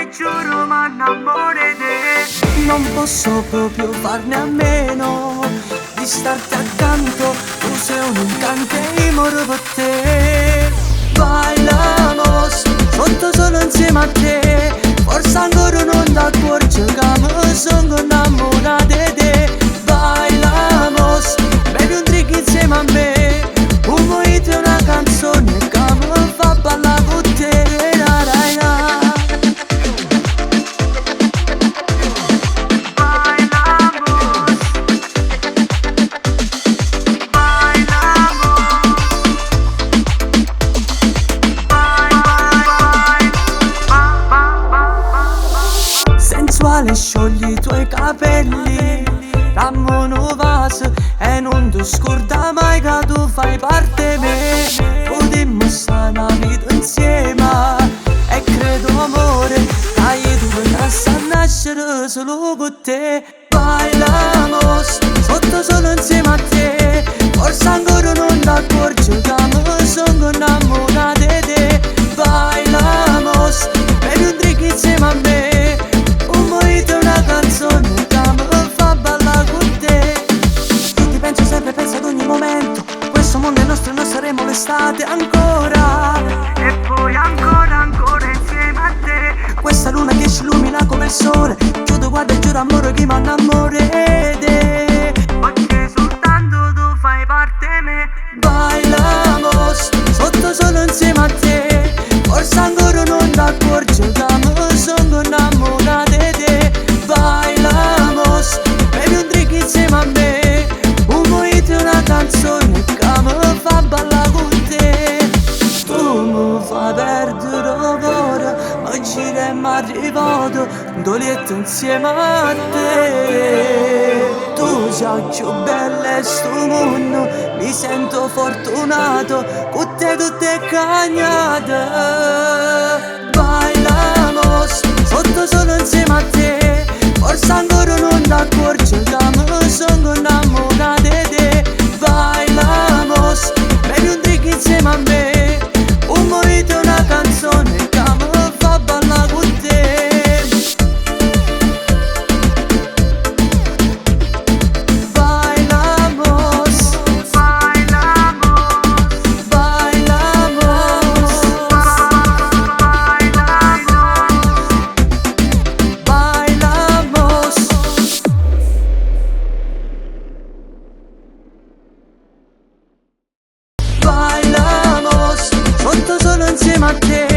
giuro m'annamoro di te. Non posso proprio farne a meno di starti accanto, tu sei un incanto e io moro per te. Bailamos, sotto solo insieme a te, forse ancora non ti accorgi che mi sono innamorato di te. Bailamos, bevi un drink insieme a me, un mojito e una canzone che mi fa ballare con te. La, la, la. Sensuale sciogli i tuoi capelli, dammi un vaso e non ti scorda mai che tu fai parte di me. Potremmo stare una vita insieme e credo amore che io dovrei nascere solo con te. Bailamos, sotto solo insieme a te, forse ancora non ti accorgi che mi sono innamorato di te. Bailamos, bevi un drink insieme a me, un mojito e una canzone che mi fa ballare con te. Io ti penso sempre, penso ad ogni momento, questo mondo è nostro e noi saremo l'estate ancora. E poi ancora, ancora insieme a te. Questa luna che ci illumina come il sole, giuro guarda e giuro amore che mi innamoro di te. Perché soltanto tu fai parte di me. Bailamos, sotto solo insieme a te, forse ancora non ti accorgi che mi sono innamorato di te. Bailamos, bevi un drink insieme a me, un mojito e una canzone che mi fa ballare con te. Tu mi fai perdere l'ora, ma gira e mi arrivato un letto insieme a te. Tu sei più bella in sto mondo, mi sento fortunato, con te tutte cagnate. Bailamos, sotto solo insieme a te, forse ancora non ti accorgi che mi sono innamorato di te. Bailamos, bevi un drink insieme a me, un mojito e una canzone che mi fa ballare con te. Bailamos, bailamos, bailamos, bailamos. Bailamos, sotto solo insieme a te,